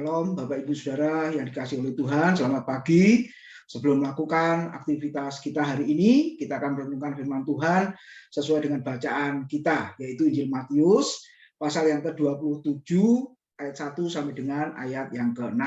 Shalom Bapak Ibu Saudara yang dikasihi oleh Tuhan, selamat pagi. Sebelum melakukan aktivitas kita hari ini, kita akan merenungkan firman Tuhan sesuai dengan bacaan kita, yaitu Injil Matius, pasal yang ke-27, ayat 1 sampai dengan ayat yang ke-6.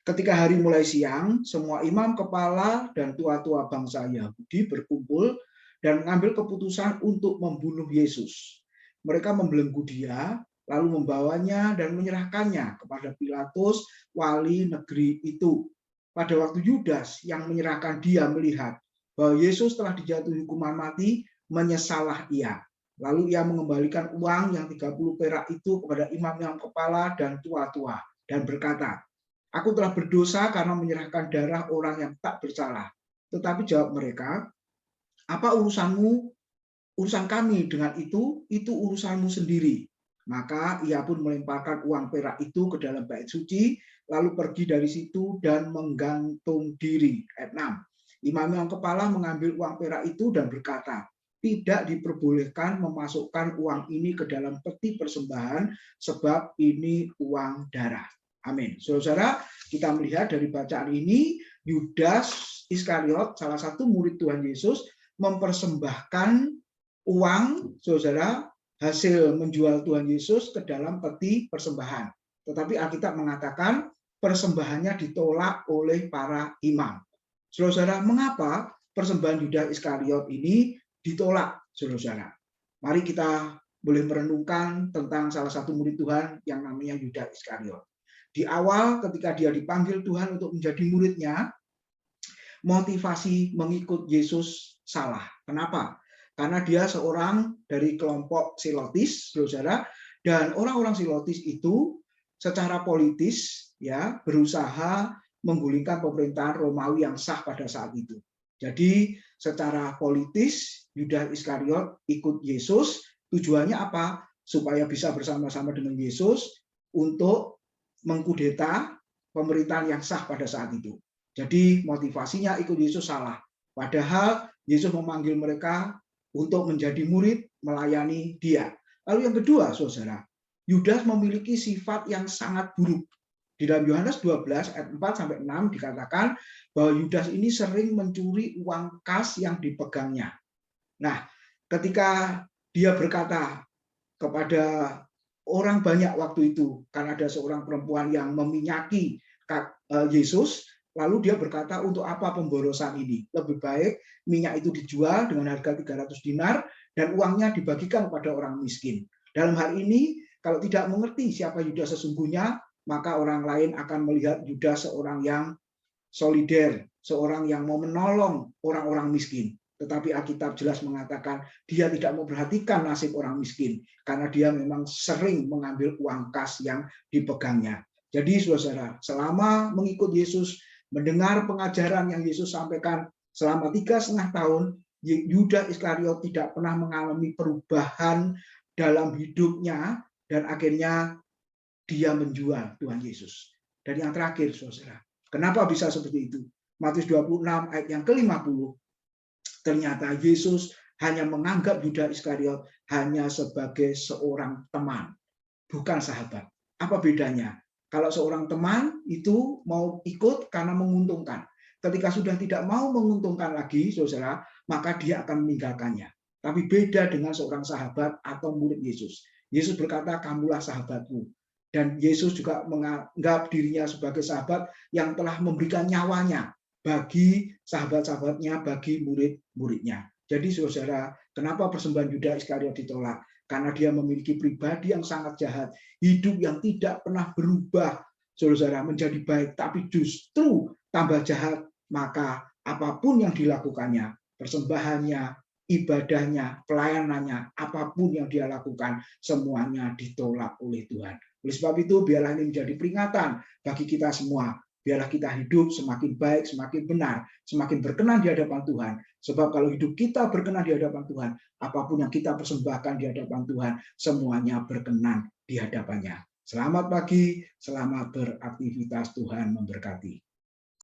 Ketika hari mulai siang, semua imam kepala dan tua-tua bangsa Yahudi berkumpul dan mengambil keputusan untuk membunuh Yesus. Mereka membelenggu dia, lalu membawanya dan menyerahkannya kepada Pilatus, wali negeri itu. Pada waktu Yudas yang menyerahkan dia melihat bahwa Yesus telah dijatuhi hukuman mati, menyesallah ia. Lalu ia mengembalikan uang yang 30 perak itu kepada imam-imam kepala dan tua-tua dan berkata, "Aku telah berdosa karena menyerahkan darah orang yang tak bersalah." Tetapi jawab mereka, "Apa urusanmu? Urusan kami dengan itu urusanmu sendiri." Maka ia pun melemparkan uang perak itu ke dalam bait suci, lalu pergi dari situ dan menggantung diri. Ayat 6. Imam yang kepala mengambil uang perak itu dan berkata, "Tidak diperbolehkan memasukkan uang ini ke dalam peti persembahan, sebab ini uang darah." Amin. Saudara, kita melihat dari bacaan ini, Yudas Iskariot, salah satu murid Tuhan Yesus, mempersembahkan uang, saudara, hasil menjual Tuhan Yesus ke dalam peti persembahan. Tetapi Alkitab mengatakan persembahannya ditolak oleh para imam. Saudara, mengapa persembahan Yudas Iskariot ini ditolak, saudara? Mari kita boleh merenungkan tentang salah satu murid Tuhan yang namanya Yudas Iskariot. Di awal ketika dia dipanggil Tuhan untuk menjadi muridnya, motivasi mengikut Yesus salah. Kenapa? Karena dia seorang dari kelompok Zelotis, saudara, dan orang-orang Zelotis itu secara politis ya berusaha menggulingkan pemerintahan Romawi yang sah pada saat itu. Jadi secara politis Yudas Iskariot ikut Yesus, tujuannya apa? Supaya bisa bersama-sama dengan Yesus untuk mengkudeta pemerintahan yang sah pada saat itu. Jadi motivasinya ikut Yesus salah. Padahal Yesus memanggil mereka untuk menjadi murid, melayani dia. Lalu yang kedua, saudara, Yudas memiliki sifat yang sangat buruk. Di dalam Yohanes 12 ayat 4-6 dikatakan bahwa Yudas ini sering mencuri uang kas yang dipegangnya. Nah, ketika dia berkata kepada orang banyak waktu itu, karena ada seorang perempuan yang meminyaki Yesus, lalu dia berkata, untuk apa pemborosan ini? Lebih baik minyak itu dijual dengan harga 300 dinar dan uangnya dibagikan kepada orang miskin. Dalam hal ini, kalau tidak mengerti siapa Yudas sesungguhnya, maka orang lain akan melihat Yudas seorang yang solider, seorang yang mau menolong orang-orang miskin. Tetapi Alkitab jelas mengatakan dia tidak memperhatikan nasib orang miskin, karena dia memang sering mengambil uang kas yang dipegangnya. Jadi saudara, selama mengikut Yesus, mendengar pengajaran yang Yesus sampaikan selama 3,5 tahun, Yudas Iskariot tidak pernah mengalami perubahan dalam hidupnya, dan akhirnya dia menjual Tuhan Yesus. Dan yang terakhir, saudara, kenapa bisa seperti itu? Matius 26 ayat yang ke-50, ternyata Yesus hanya menganggap Yudas Iskariot hanya sebagai seorang teman, bukan sahabat. Apa bedanya? Kalau seorang teman itu mau ikut karena menguntungkan. Ketika sudah tidak mau menguntungkan lagi, saudara, maka dia akan meninggalkannya. Tapi beda dengan seorang sahabat atau murid Yesus. Yesus berkata, "Kamulah sahabatku." Dan Yesus juga menganggap dirinya sebagai sahabat yang telah memberikan nyawanya bagi sahabat-sahabatnya, bagi murid-muridnya. Jadi saudara, kenapa persembahan Yudas Iskariot ditolak? Karena dia memiliki pribadi yang sangat jahat, hidup yang tidak pernah berubah, saudara, menjadi baik, tapi justru tambah jahat. Maka apapun yang dilakukannya, persembahannya, ibadahnya, pelayanannya, apapun yang dia lakukan, semuanya ditolak oleh Tuhan. Oleh sebab itu, biarlah ini menjadi peringatan bagi kita semua. Biarlah kita hidup semakin baik, semakin benar, semakin berkenan di hadapan Tuhan. Sebab kalau hidup kita berkenan di hadapan Tuhan, apapun yang kita persembahkan di hadapan Tuhan, semuanya berkenan di hadapannya. Selamat pagi, selamat beraktivitas, Tuhan memberkati.